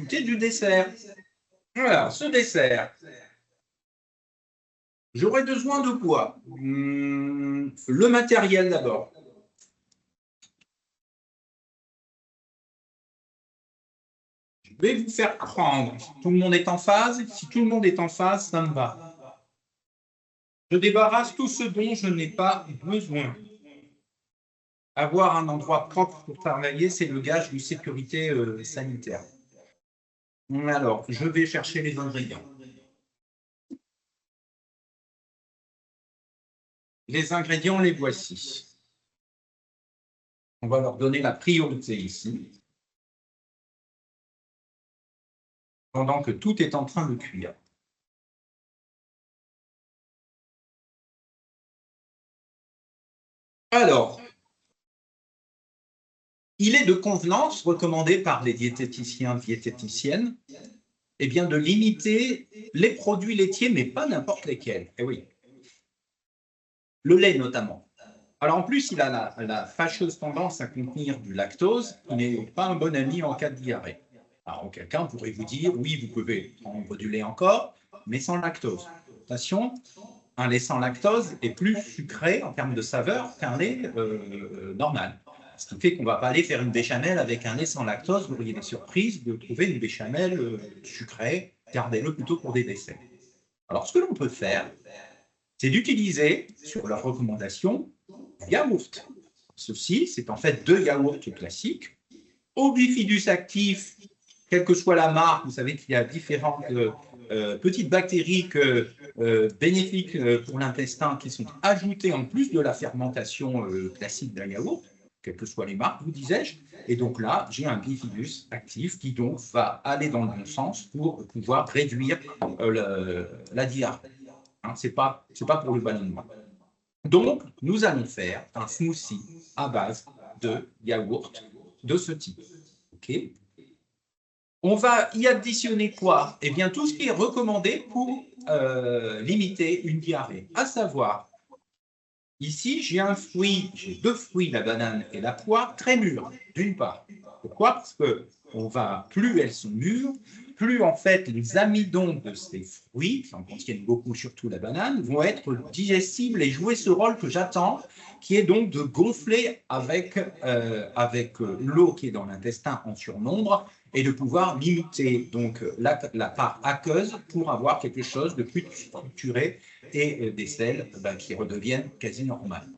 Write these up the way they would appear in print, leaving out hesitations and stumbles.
discuter du dessert. Alors, ce dessert, j'aurais besoin de quoi? Le matériel d'abord. Je vais vous faire prendre. Tout le monde est en phase? Si tout le monde est en phase, ça me va. Je débarrasse tout ce dont je n'ai pas besoin. Avoir un endroit propre pour travailler, c'est le gage de sécurité sanitaire. Alors, je vais chercher les ingrédients. Les ingrédients, les voici. On va leur donner la priorité ici, pendant que tout est en train de cuire. Alors, il est de convenance, recommandé par les diététiciens, diététiciennes, eh bien de limiter les produits laitiers, mais pas n'importe lesquels. Eh oui. Le lait notamment. Alors en plus, il a la fâcheuse tendance à contenir du lactose, qui n'est pas un bon ami en cas de diarrhée. Alors quelqu'un pourrait vous dire, oui, vous pouvez prendre du lait encore, mais sans lactose. Attention, un lait sans lactose est plus sucré en termes de saveur qu'un lait normal. Ce qui fait qu'on ne va pas aller faire une béchamel avec un lait sans lactose. Vous auriez des surprises de trouver une béchamel sucrée. Gardez-le plutôt pour des desserts. Alors, ce que l'on peut faire, c'est d'utiliser, sur leur recommandation, du yaourt. Ceci, c'est en fait 2 yaourts classiques. Au bifidus actif, quelle que soit la marque, vous savez qu'il y a différentes petites bactéries bénéfiques pour l'intestin qui sont ajoutées en plus de la fermentation classique d'un yaourt, quelles que soient les marques, vous disais-je. Et donc là, j'ai un bifidus actif qui donc va aller dans le bon sens pour pouvoir réduire la diarrhée. Hein, ce n'est pas pour le ballonnement. Donc, nous allons faire un smoothie à base de yaourt de ce type. Okay. On va y additionner quoi? Eh bien, tout ce qui est recommandé pour limiter une diarrhée, à savoir, ici, j'ai j'ai 2 fruits, la banane et la poire, très mûrs, d'une part. Pourquoi? Parce que plus elles sont mûres, plus en fait les amidons de ces fruits, qui en contiennent beaucoup, surtout la banane, vont être digestibles et jouer ce rôle que j'attends, qui est donc de gonfler avec l'eau qui est dans l'intestin en surnombre et de pouvoir limiter donc la part aqueuse pour avoir quelque chose de plus structuré et des selles qui redeviennent quasi normales.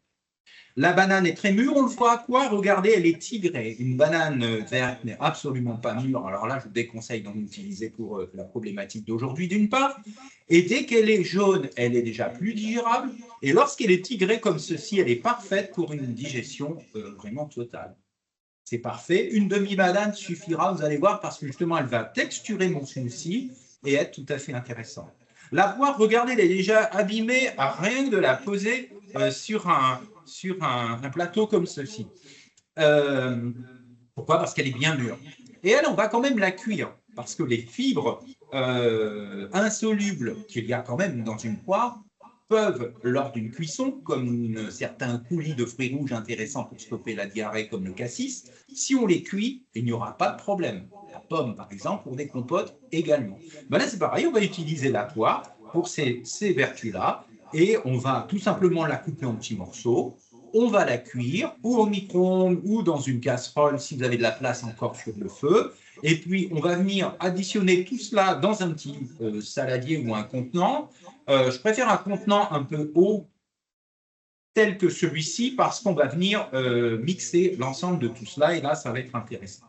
La banane est très mûre, on le voit à quoi? Regardez, elle est tigrée. Une banane verte n'est absolument pas mûre. Alors là, je vous déconseille d'en utiliser pour la problématique d'aujourd'hui, d'une part. Et dès qu'elle est jaune, elle est déjà plus digérable. Et lorsqu'elle est tigrée comme ceci, elle est parfaite pour une digestion vraiment totale. C'est parfait. Une demi-banane suffira, vous allez voir, parce que justement, elle va texturer mon smoothie et être tout à fait intéressante. La poire, regardez, elle est déjà abîmée à rien de la poser sur un plateau comme ceci. Pourquoi? Parce qu'elle est bien mûre. Et elle, on va quand même la cuire, parce que les fibres insolubles qu'il y a quand même dans une poire peuvent, lors d'une cuisson, comme certains coulis de fruits rouges intéressants pour stopper la diarrhée, comme le cassis, si on les cuit, il n'y aura pas de problème. La pomme, par exemple, pour des compotes également. Ben là, c'est pareil, on va utiliser la poire pour ces vertus-là, et on va tout simplement la couper en petits morceaux. On va la cuire, ou au micro-ondes, ou dans une casserole, si vous avez de la place encore sur le feu. Et puis, on va venir additionner tout cela dans un petit saladier ou un contenant. Je préfère un contenant un peu haut, tel que celui-ci, parce qu'on va venir mixer l'ensemble de tout cela, et là, ça va être intéressant.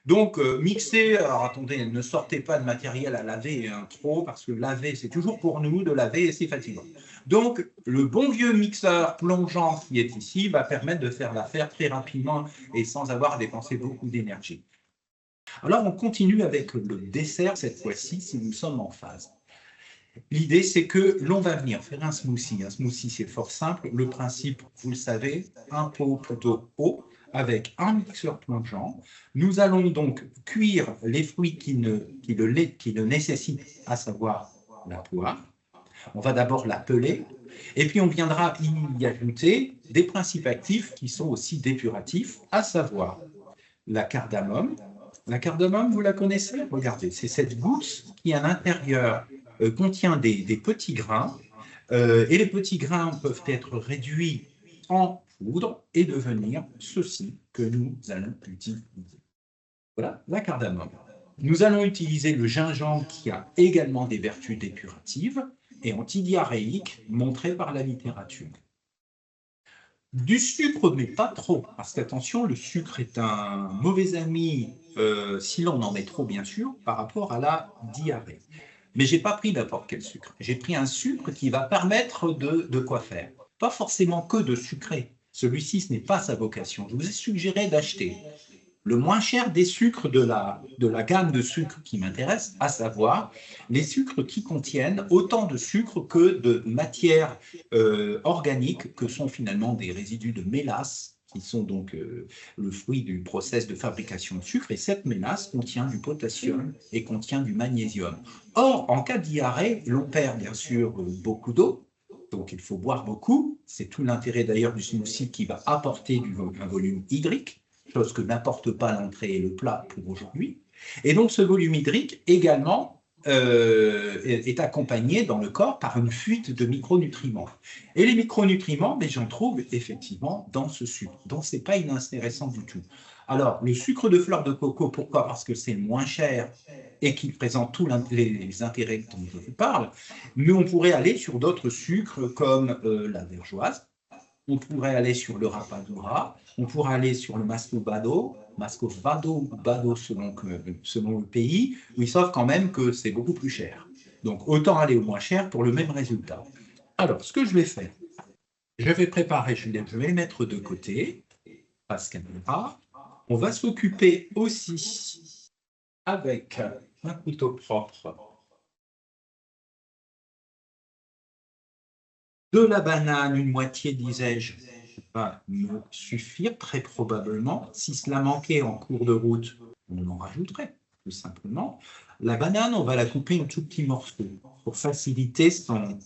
Donc, mixer, alors attendez, ne sortez pas de matériel à laver trop, parce que laver, c'est toujours pour nous, de laver, c'est fatigant. Donc, le bon vieux mixeur plongeant qui est ici va permettre de faire l'affaire très rapidement et sans avoir à dépenser beaucoup d'énergie. Alors, on continue avec le dessert cette fois-ci, si nous sommes en phase. L'idée, c'est que l'on va venir faire un smoothie. Un smoothie, c'est fort simple. Le principe, vous le savez, un pot plutôt haut avec un mixeur plongeant. Nous allons donc cuire les fruits qui le nécessitent, à savoir la poire. On va d'abord la peler, et puis on viendra y ajouter des principes actifs qui sont aussi dépuratifs, à savoir la cardamome, La cardamome, vous la connaissez? Regardez, c'est cette gousse qui, à l'intérieur, contient des petits grains. Et les petits grains peuvent être réduits en poudre et devenir ceci que nous allons utiliser. Voilà, la cardamome. Nous allons utiliser le gingembre qui a également des vertus dépuratives et antidiarrhéiques montrées par la littérature. Du sucre, mais pas trop, parce qu'attention, le sucre est un mauvais ami, si l'on en met trop, bien sûr, par rapport à la diarrhée. Mais je n'ai pas pris n'importe quel sucre. J'ai pris un sucre qui va permettre de quoi faire. Pas forcément que de sucrer. Celui-ci, ce n'est pas sa vocation. Je vous ai suggéré d'acheter le moins cher des sucres de la gamme de sucres qui m'intéresse, à savoir les sucres qui contiennent autant de sucre que de matières organiques, que sont finalement des résidus de mélasse, qui sont donc le fruit du process de fabrication de sucre, et cette mélasse contient du potassium et contient du magnésium. Or, en cas de diarrhée, l'on perd bien sûr beaucoup d'eau, donc il faut boire beaucoup, c'est tout l'intérêt d'ailleurs du smoothie qui va apporter un volume hydrique, chose que n'apporte pas l'entrée et le plat pour aujourd'hui. Et donc ce volume hydrique également est accompagné dans le corps par une fuite de micronutriments. Et les micronutriments, mais j'en trouve effectivement dans ce sucre. Donc ce n'est pas inintéressant du tout. Alors le sucre de fleur de coco, pourquoi? Parce que c'est le moins cher et qu'il présente tous les intérêts dont je vous parle, mais on pourrait aller sur d'autres sucres comme la vergeoise. On pourrait aller sur le rapadura, on pourrait aller sur le mascovado ou bado selon le pays, mais sauf quand même que c'est beaucoup plus cher. Donc autant aller au moins cher pour le même résultat. Alors, ce que je vais faire, je vais préparer, je vais les mettre de côté, parce qu'elle n'est pas. On va s'occuper aussi avec un couteau propre de la banane, une moitié, disais-je, va me suffire très probablement. Si cela manquait en cours de route, on en rajouterait, tout simplement. La banane, on va la couper en tout petits morceaux pour faciliter son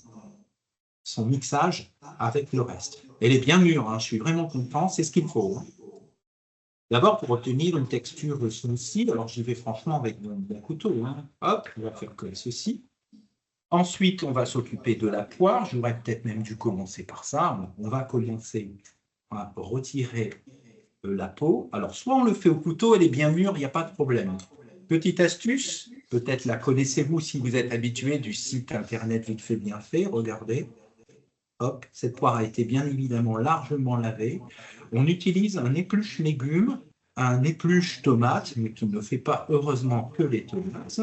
mixage avec le reste. Elle est bien mûre, hein, je suis vraiment content, c'est ce qu'il faut. Hein. D'abord, pour obtenir une texture smoothie, alors j'y vais franchement avec mon couteau. Hein. Hop, on va faire comme ceci. Ensuite, on va s'occuper de la poire. J'aurais peut-être même dû commencer par ça. On va commencer à retirer la peau. Alors, soit on le fait au couteau, elle est bien mûre, il n'y a pas de problème. Petite astuce, peut-être la connaissez-vous si vous êtes habitué du site internet vite fait bien fait. Regardez. Hop, cette poire a été bien évidemment largement lavée. On utilise un épluche légumes, un épluche tomate, mais qui ne fait pas heureusement que les tomates.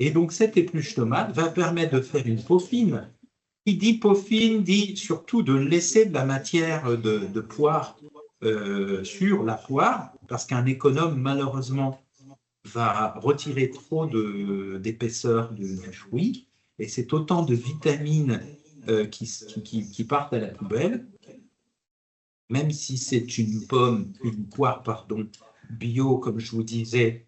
Et donc, cette épluche tomate va permettre de faire une peau fine. Qui dit peau fine dit surtout de laisser de la matière de poire sur la poire, parce qu'un économe, malheureusement, va retirer trop d'épaisseur du fruit. Et c'est autant de vitamines qui partent à la poubelle, même si c'est une poire, pardon, bio, comme je vous disais,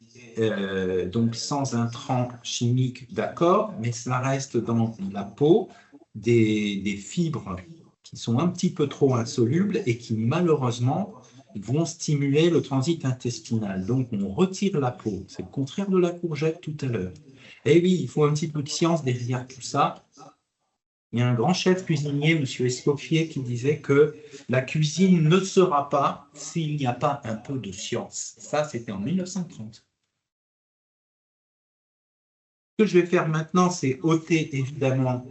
donc sans intrants chimiques, d'accord, mais cela reste dans la peau des fibres qui sont un petit peu trop insolubles et qui malheureusement vont stimuler le transit intestinal. Donc on retire la peau, c'est le contraire de la courgette tout à l'heure. Et oui, il faut un petit peu de science derrière tout ça. Il y a un grand chef cuisinier, M. Escoffier, qui disait que la cuisine ne sera pas s'il n'y a pas un peu de science. Ça, c'était en 1930. Ce que je vais faire maintenant, c'est ôter évidemment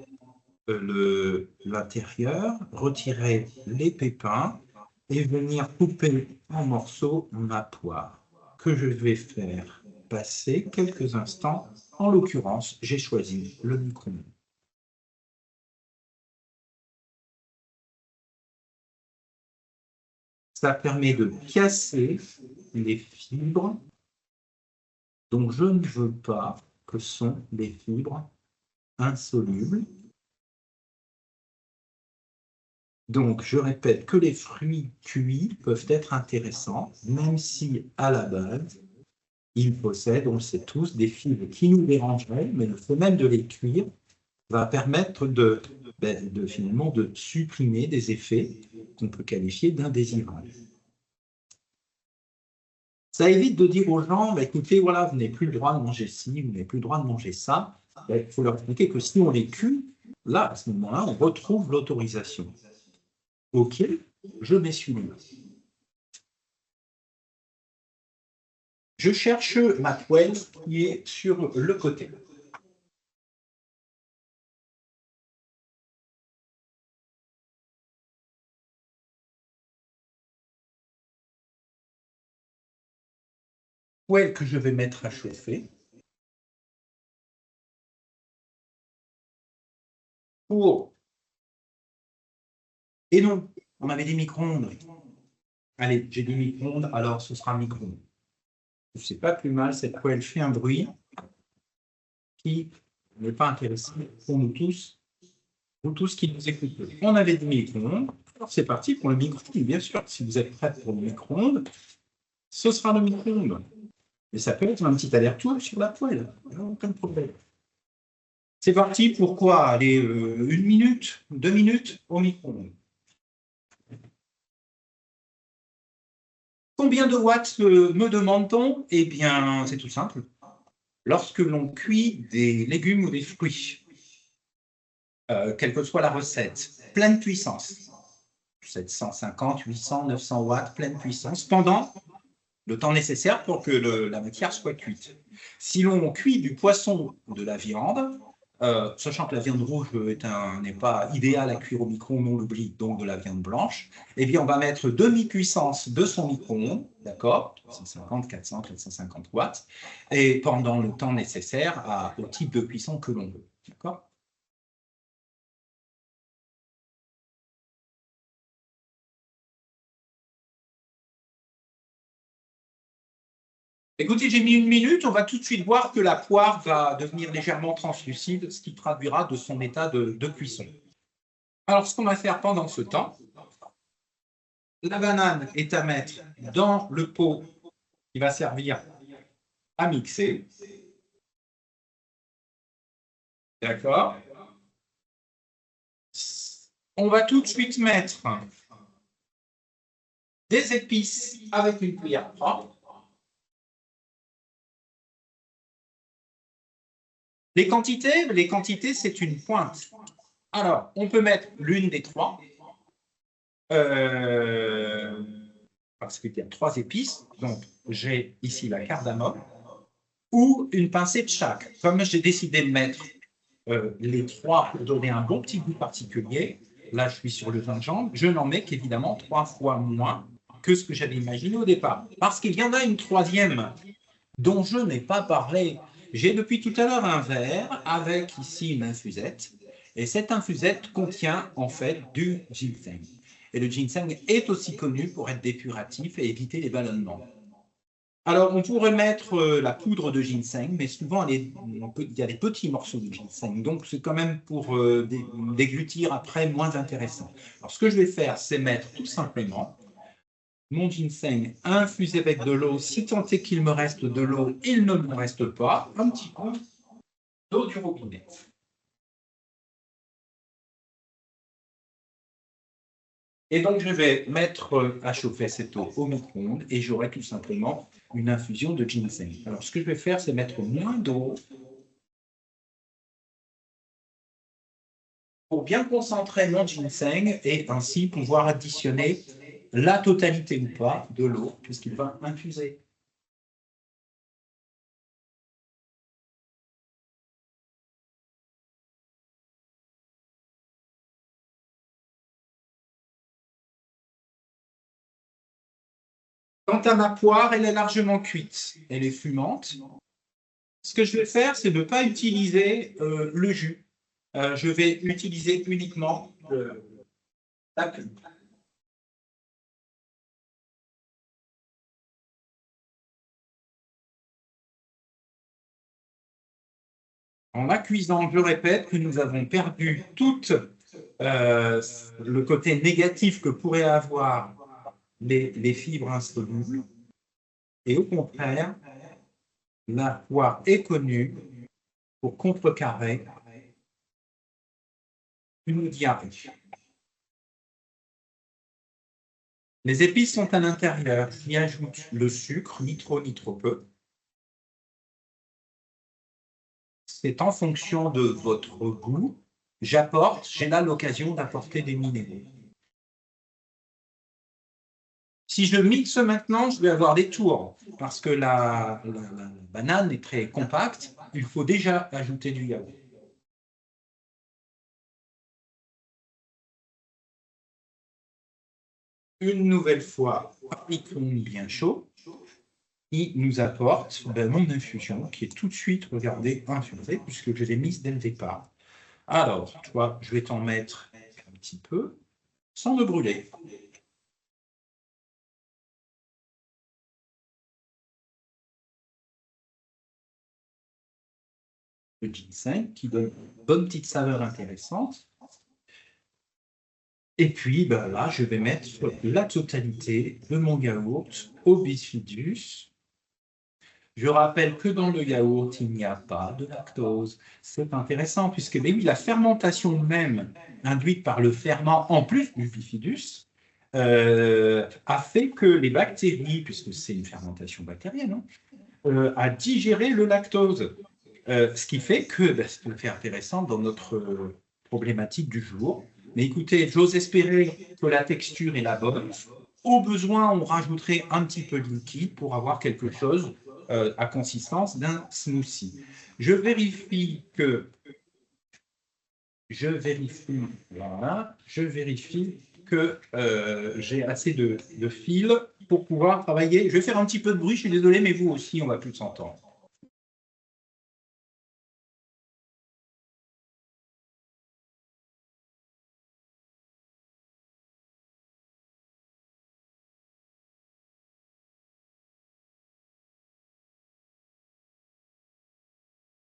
l'intérieur, retirer les pépins et venir couper en morceaux ma poire, que je vais faire passer quelques instants. En l'occurrence, j'ai choisi le micro-ondes. Ça permet de casser les fibres dont je ne veux pas, que sont les fibres insolubles. Donc, je répète que les fruits cuits peuvent être intéressants, même si, à la base, ils possèdent, on le sait tous, des fibres qui nous dérangeraient, mais le fait même de les cuire va permettre finalement de supprimer des effets qu'on peut qualifier d'indésirables. Ça évite de dire aux gens, bah, écoutez, voilà, vous n'avez plus le droit de manger ci, vous n'avez plus le droit de manger ça. Il faut leur expliquer que si on les cuit, là, à ce moment-là, on retrouve l'autorisation. OK, je m'essuie les mains. Je cherche ma poêle qui est sur le côté. Poêle que je vais mettre à chauffer. Pour... Et non, on avait des micro-ondes. Allez, j'ai des micro-ondes, alors ce sera un micro-ondes. C'est pas plus mal, cette poêle fait un bruit qui n'est pas intéressant pour nous tous qui nous écoutez. On avait des micro-ondes, alors c'est parti pour le micro-ondes, bien sûr. Si vous êtes prêts pour le micro-ondes, ce sera le micro-ondes. Mais ça peut être un petit aller-retour sur la poêle, aucun problème. C'est parti, pourquoi? Allez, 1 minute, 2 minutes au micro-ondes. Combien de watts me demande-t-on? Eh bien, c'est tout simple. Lorsque l'on cuit des légumes ou des fruits, quelle que soit la recette, pleine puissance, 750, 800, 900 watts, pleine puissance, pendant le temps nécessaire pour que la matière soit cuite. Si l'on cuit du poisson ou de la viande, sachant que la viande rouge n'est pas idéale à cuire au micro-ondes, on l'oublie, donc de la viande blanche, eh bien, on va mettre demi-puissance de son micro-ondes, d'accord, 350, 400, 450 watts, et pendant le temps nécessaire au type de cuisson que l'on veut, d'accord. Écoutez, j'ai mis 1 minute, on va tout de suite voir que la poire va devenir légèrement translucide, ce qui traduira de son état de cuisson. Alors, ce qu'on va faire pendant ce temps, la banane est à mettre dans le pot qui va servir à mixer. D'accord. On va tout de suite mettre des épices avec une cuillère propre. Les quantités, c'est une pointe. Alors, on peut mettre l'une des trois, parce qu'il y a 3 épices. Donc, j'ai ici la cardamome ou une pincée de chaque. Comme j'ai décidé de mettre les 3 pour donner un bon petit goût particulier, là, je suis sur le gingembre, je n'en mets qu'évidemment 3 fois moins que ce que j'avais imaginé au départ. Parce qu'il y en a une troisième dont je n'ai pas parlé. J'ai depuis tout à l'heure un verre avec ici une infusette. Et cette infusette contient en fait du ginseng. Et le ginseng est aussi connu pour être dépuratif et éviter les ballonnements. Alors, on pourrait mettre la poudre de ginseng, mais souvent, il y a des petits morceaux de ginseng. Donc, c'est quand même pour déglutir après moins intéressant. Alors, ce que je vais faire, c'est mettre tout simplement mon ginseng infusé avec de l'eau. Si tant est qu'il me reste de l'eau, il ne me reste pas un petit peu d'eau du robinet. Et donc, je vais mettre à chauffer cette eau au micro-ondes et j'aurai tout simplement une infusion de ginseng. Alors, ce que je vais faire, c'est mettre moins d'eau pour bien concentrer mon ginseng et ainsi pouvoir additionner la totalité ou pas de l'eau puisqu'il va infuser. Quant à ma poire, elle est largement cuite. Elle est fumante. Ce que je vais faire, c'est ne pas utiliser le jus. Je vais utiliser uniquement la pulpe. En la cuisant, je répète que nous avons perdu tout le côté négatif que pourraient avoir les fibres insolubles. Et au contraire, la poire est connue pour contrecarrer une diarrhée. Les épices sont à l'intérieur. J'y ajoute le sucre, ni trop ni trop peu. C'est en fonction de votre goût. J'ai là l'occasion d'apporter des minéraux. Si je mixe maintenant, je vais avoir des tours, parce que la banane est très compacte. Il faut déjà ajouter du yaourt. Une nouvelle fois, appliquons bien chaud. Il nous apporte mon infusion qui est tout de suite, regardez, infusée, puisque je l'ai mise dès le départ. Alors, toi, je vais t'en mettre un petit peu, sans me brûler. Le ginseng qui donne une bonne petite saveur intéressante. Et puis ben là, je vais mettre la totalité de mon yaourt au bifidus. Je rappelle que dans le yaourt, il n'y a pas de lactose. C'est intéressant puisque mais oui, la fermentation même induite par le ferment, en plus du bifidus, a fait que les bactéries, puisque c'est une fermentation bactérienne, hein, a digéré le lactose. Ce qui fait que c'est tout à fait intéressant dans notre problématique du jour. Mais écoutez, j'ose espérer que la texture est la bonne. Au besoin, on rajouterait un petit peu de liquide pour avoir quelque chose à consistance d'un smoothie. Je vérifie que voilà, je vérifie que j'ai assez de fil pour pouvoir travailler. Je vais faire un petit peu de bruit, je suis désolé, mais vous aussi, on va plus s'entendre.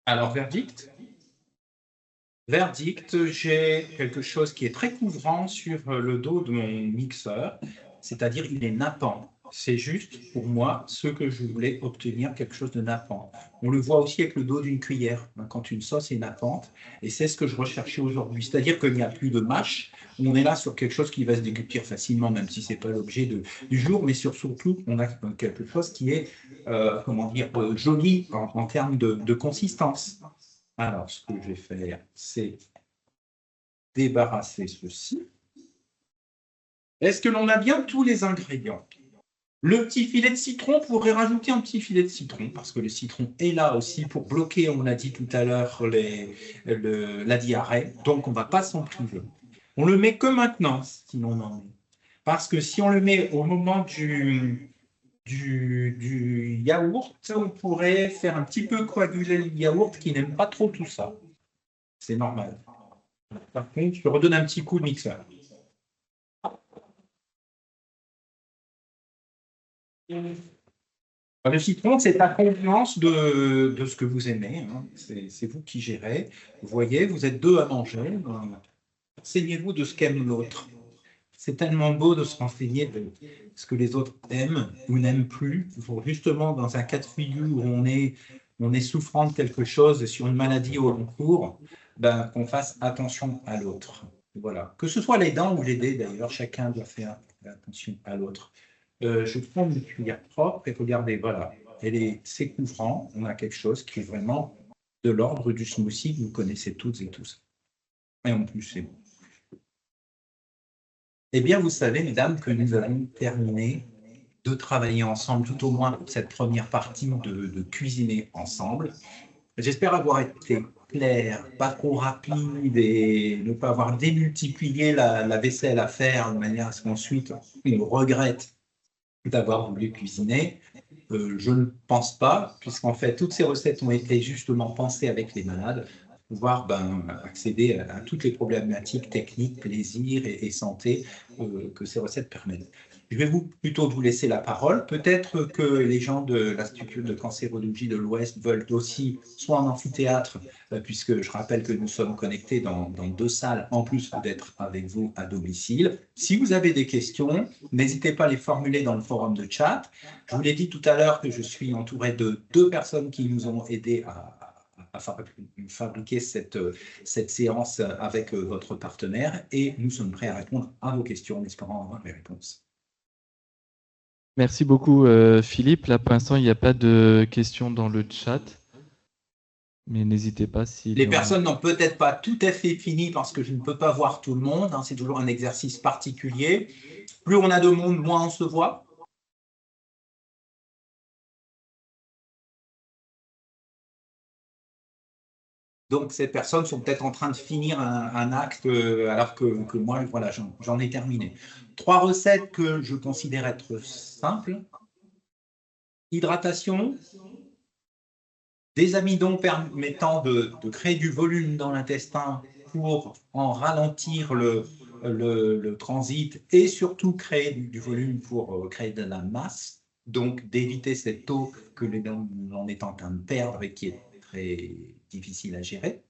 Alors, verdict? Verdict, j'ai quelque chose qui est très couvrant sur le dos de mon mixeur, c'est-à-dire il est nappant. C'est juste pour moi ce que je voulais obtenir, quelque chose de nappant. On le voit aussi avec le dos d'une cuillère, hein, quand une sauce est nappante, et c'est ce que je recherchais aujourd'hui. C'est-à-dire qu'il n'y a plus de mâche, on est là sur quelque chose qui va se déguster facilement, même si ce n'est pas l'objet du jour, mais surtout, on a quelque chose qui est, comment dire, joli en termes de consistance. Alors, ce que je vais faire, c'est débarrasser ceci. Est-ce que l'on a bien tous les ingrédients? Le petit filet de citron, on pourrait rajouter un petit filet de citron, parce que le citron est là aussi pour bloquer, on l'a dit tout à l'heure, la diarrhée. Donc, on ne va pas s'en priver. On le met que maintenant, si l'on en met. Parce que si on le met au moment du yaourt, on pourrait faire un petit peu coaguler le yaourt qui n'aime pas trop tout ça. C'est normal. Par contre, je redonne un petit coup de mixeur. Le citron, c'est à convenance de ce que vous aimez, hein. C'est vous qui gérez. Vous voyez, vous êtes deux à manger. Renseignez-vous de ce qu'aime l'autre. C'est tellement beau de se renseigner de ce que les autres aiment ou n'aiment plus. Pour justement, dans un cas de figure où on est souffrant de quelque chose sur une maladie au long cours, ben, qu'on fasse attention à l'autre. Voilà. Que ce soit les dents ou les dés, d'ailleurs, chacun doit faire attention à l'autre. Je prends une cuillère propre et regardez, voilà, c'est couvrant. On a quelque chose qui est vraiment de l'ordre du smoothie que vous connaissez toutes et tous. Et en plus, c'est bon. Eh bien, vous savez, mesdames, que nous allons terminer de travailler ensemble, tout au moins cette première partie de cuisiner ensemble. J'espère avoir été clair, pas trop rapide et ne pas avoir démultiplié la vaisselle à faire de manière à ce qu'ensuite on regrette d'avoir voulu cuisiner. Je ne pense pas, puisqu'en fait, toutes ces recettes ont été justement pensées avec les malades, pour pouvoir accéder à toutes les problématiques techniques, plaisir et santé que ces recettes permettent. Je vais plutôt vous laisser la parole. Peut-être que les gens de l'Institut de cancérologie de l'Ouest veulent aussi, soit en amphithéâtre, puisque je rappelle que nous sommes connectés dans deux salles, en plus d'être avec vous à domicile. Si vous avez des questions, n'hésitez pas à les formuler dans le forum de chat. Je vous l'ai dit tout à l'heure que je suis entouré de deux personnes qui nous ont aidés à fabriquer cette séance avec votre partenaire et nous sommes prêts à répondre à vos questions en espérant avoir les réponses. Merci beaucoup, Philippe. Là, pour l'instant, il n'y a pas de questions dans le chat, mais n'hésitez pas s'il Les y en a. personnes n'ont peut-être pas tout à fait fini parce que je ne peux pas voir tout le monde, hein, c'est toujours un exercice particulier. Plus on a de monde, moins on se voit. Donc, ces personnes sont peut-être en train de finir un acte alors que moi, voilà, j'en ai terminé. 3 recettes que je considère être simples. Hydratation, des amidons permettant de créer du volume dans l'intestin pour en ralentir le transit et surtout créer du volume pour créer de la masse, donc d'éviter cette eau que l'on est en train de perdre et qui est très difficile à gérer.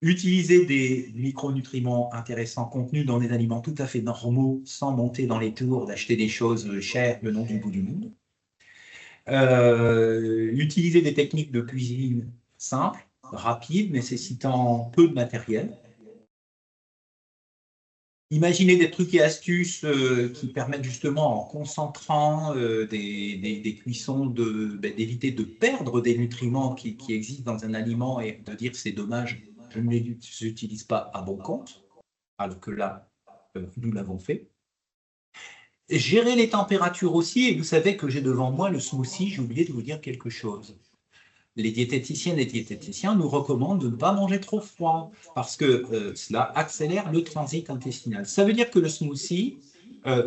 Utiliser des micronutriments intéressants contenus dans des aliments tout à fait normaux sans monter dans les tours d'acheter des choses chères le nom du bout du monde. Utiliser des techniques de cuisine simples, rapides, nécessitant peu de matériel. Imaginez des trucs et astuces qui permettent justement, en concentrant des cuissons, d'éviter de perdre des nutriments qui existent dans un aliment et de dire c'est dommage, je ne les utilise pas à bon compte, alors que là, nous l'avons fait. Gérer les températures aussi, et vous savez que j'ai devant moi le smoothie, j'ai oublié de vous dire quelque chose. Les diététiciennes et diététiciens nous recommandent de ne pas manger trop froid parce que cela accélère le transit intestinal. Ça veut dire que le smoothie,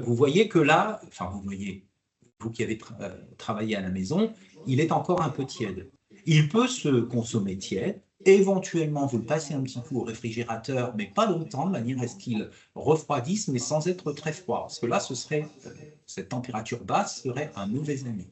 vous voyez que là, enfin vous voyez, vous qui avez travaillé à la maison, il est encore un peu tiède. Il peut se consommer tiède. Éventuellement, vous le passez un petit coup au réfrigérateur, mais pas longtemps, de manière à ce qu'il refroidisse, mais sans être très froid. Parce que là, cette température basse serait un mauvais ami.